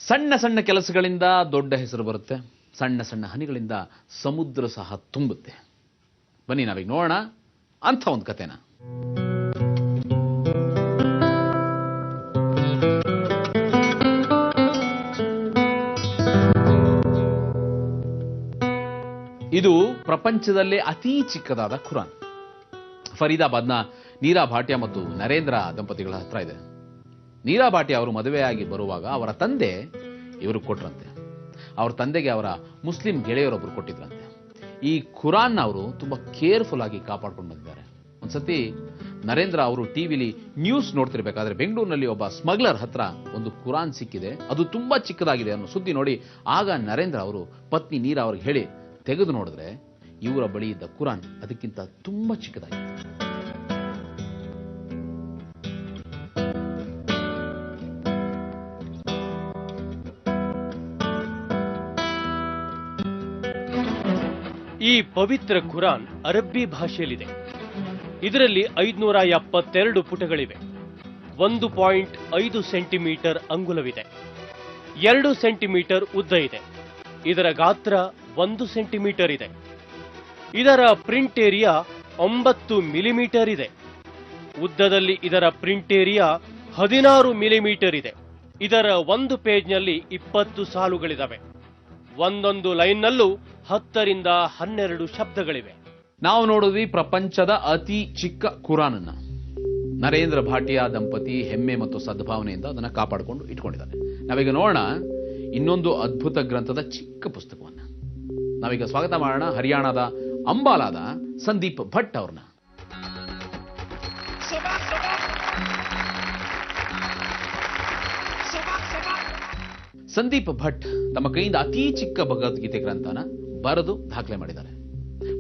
ಸಣ್ಣ ಸಣ್ಣ ಕೆಲಸಗಳಿಂದ ದೊಡ್ಡ ಹೆಸರು ಬರುತ್ತೆ, ಸಣ್ಣ ಸಣ್ಣ ಹನಿಗಳಿಂದ ಸಮುದ್ರ ಸಹ ತುಂಬುತ್ತೆ. ಬನ್ನಿ ನಾವೀಗ ನೋಡೋಣ ಅಂಥ ಒಂದು ಕಥೆನ. ಇದು ಪ್ರಪಂಚದಲ್ಲೇ ಅತೀ ಚಿಕ್ಕದಾದ ಖುರಾನ್. ಫರೀದಾಬಾದ್ನ ನೀರಾ ಭಾಟಿಯಾ ಮತ್ತು ನರೇಂದ್ರ ದಂಪತಿಗಳ ಹತ್ರ ಇದೆ. ನೀರಾ ಭಾಟಿಯಾ ಅವರು ಮದುವೆಯಾಗಿ ಬರುವಾಗ ಅವರ ತಂದೆ ಇವರು ಕೊಟ್ರಂತೆ. ಅವರ ತಂದೆಗೆ ಅವರ ಮುಸ್ಲಿಂ ಗೆಳೆಯರೊಬ್ಬರು ಕೊಟ್ಟಿದ್ರಂತೆ. ಈ ಖುರಾನ್ ಅವರು ತುಂಬಾ ಕೇರ್ಫುಲ್ ಆಗಿ ಕಾಪಾಡ್ಕೊಂಡು ಬಂದಿದ್ದಾರೆ. ಒಂದ್ಸತಿ ನರೇಂದ್ರ ಅವರು ಟಿವಿಲಿ ನ್ಯೂಸ್ ನೋಡ್ತಿರ್ಬೇಕಾದ್ರೆ ಬೆಂಗಳೂರಿನಲ್ಲಿ ಒಬ್ಬ ಸ್ಮಗ್ಲರ್ ಹತ್ರ ಒಂದು ಖುರಾನ್ ಸಿಕ್ಕಿದೆ, ಅದು ತುಂಬಾ ಚಿಕ್ಕದಾಗಿದೆ ಅನ್ನೋ ಸುದ್ದಿ ನೋಡಿ ಆಗ ನರೇಂದ್ರ ಅವರು ಪತ್ನಿ ನೀರಾ ಅವ್ರಿಗೆ ಹೇಳಿ ತೆಗೆದು ನೋಡಿದ್ರೆ ಇವರ ಬಳಿ ಇದ್ದ ಖುರಾನ್ ಅದಕ್ಕಿಂತ ತುಂಬಾ ಚಿಕ್ಕದಾಗಿದೆ. ಈ ಪವಿತ್ರ ಖುರಾನ್ ಅರಬ್ಬಿ ಭಾಷೆಯಲ್ಲಿದೆ. ಇದರಲ್ಲಿ 572 ಪುಟಗಳಿವೆ. 1.5 ಸೆಂಟಿಮೀಟರ್ ಅಂಗುಲವಿದೆ. 2 ಸೆಂಟಿಮೀಟರ್ ಉದ್ದ ಇದೆ. ಇದರ ಗಾತ್ರ 1 ಸೆಂಟಿಮೀಟರ್ ಇದೆ. ಇದರ ಪ್ರಿಂಟ್ ಏರಿಯಾ 9 ಮಿಲಿಮೀಟರ್ ಇದೆ. ಉದ್ದದಲ್ಲಿ ಇದರ ಪ್ರಿಂಟ್ ಏರಿಯಾ 16 ಮಿಲಿಮೀಟರ್ ಇದೆ. ಇದರ ಒಂದು ಪೇಜ್ನಲ್ಲಿ 20 ಸಾಲುಗಳಿದಾವೆ. ಒಂದೊಂದು ಲೈನ್ನಲ್ಲೂ 10 ರಿಂದ 12 ಶಬ್ದಗಳಿವೆ. ನಾವು ನೋಡಿದ್ವಿ ಪ್ರಪಂಚದ ಅತಿ ಚಿಕ್ಕ ಖುರಾನ್ ಅನ್ನ. ನರೇಂದ್ರ ಭಾಟಿಯಾ ದಂಪತಿ ಹೆಮ್ಮೆ ಮತ್ತು ಸದ್ಭಾವನೆಯಿಂದ ಅದನ್ನ ಕಾಪಾಡಿಕೊಂಡು ಇಟ್ಕೊಂಡಿದ್ದಾರೆ. ನಾವೀಗ ನೋಡೋಣ ಇನ್ನೊಂದು ಅದ್ಭುತ ಗ್ರಂಥದ ಚಿಕ್ಕ ಪುಸ್ತಕವನ್ನ. ನಾವೀಗ ಸ್ವಾಗತ ಮಾಡೋಣ ಹರಿಯಾಣದ ಅಂಬಾಲಾದ ಸಂದೀಪ್ ಭಟ್ ಅವ್ರನ್ನ. ಸಂದೀಪ್ ಭಟ್ ತಮ್ಮ ಕೈಯಿಂದ ಅತಿ ಚಿಕ್ಕ ಭಗವದ್ಗೀತೆ ಗ್ರಂಥನ ಬರೆದು ದಾಖಲೆ ಮಾಡಿದ್ದಾರೆ.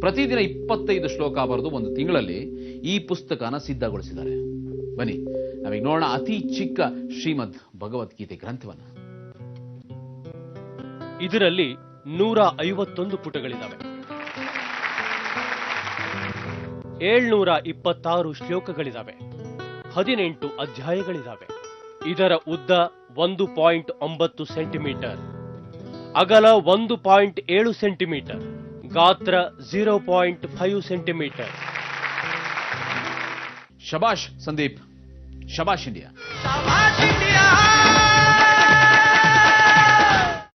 ಪ್ರತಿದಿನ 25 ಶ್ಲೋಕ ಬರೆದು ಒಂದು ತಿಂಗಳಲ್ಲಿ ಈ ಪುಸ್ತಕನ ಸಿದ್ಧಗೊಳಿಸಿದ್ದಾರೆ. ಬನ್ನಿ ನಾವೀಗ ನೋಡೋಣ ಅತಿ ಚಿಕ್ಕ ಶ್ರೀಮದ್ ಭಗವದ್ಗೀತೆ ಗ್ರಂಥವನ್ನ. ಇದರಲ್ಲಿ 151 ಪುಟಗಳಿದ್ದಾವೆ. 726 ಶ್ಲೋಕಗಳಿದ್ದಾವೆ. 18 ಅಧ್ಯಾಯಗಳಿದ್ದಾವೆ. ಇದರ ಉದ್ದ 1.9 ಸೆಂಟಿಮೀಟರ್, ಅಗಲ 1.7 ಸೆಂಟಿಮೀಟರ್, ಗಾತ್ರ 0.5 ಸೆಂಟಿಮೀಟರ್. ಶಬಾಷ್ ಸಂದೀಪ್, ಶಬಾಷ್ ಇಂಡಿಯಾ.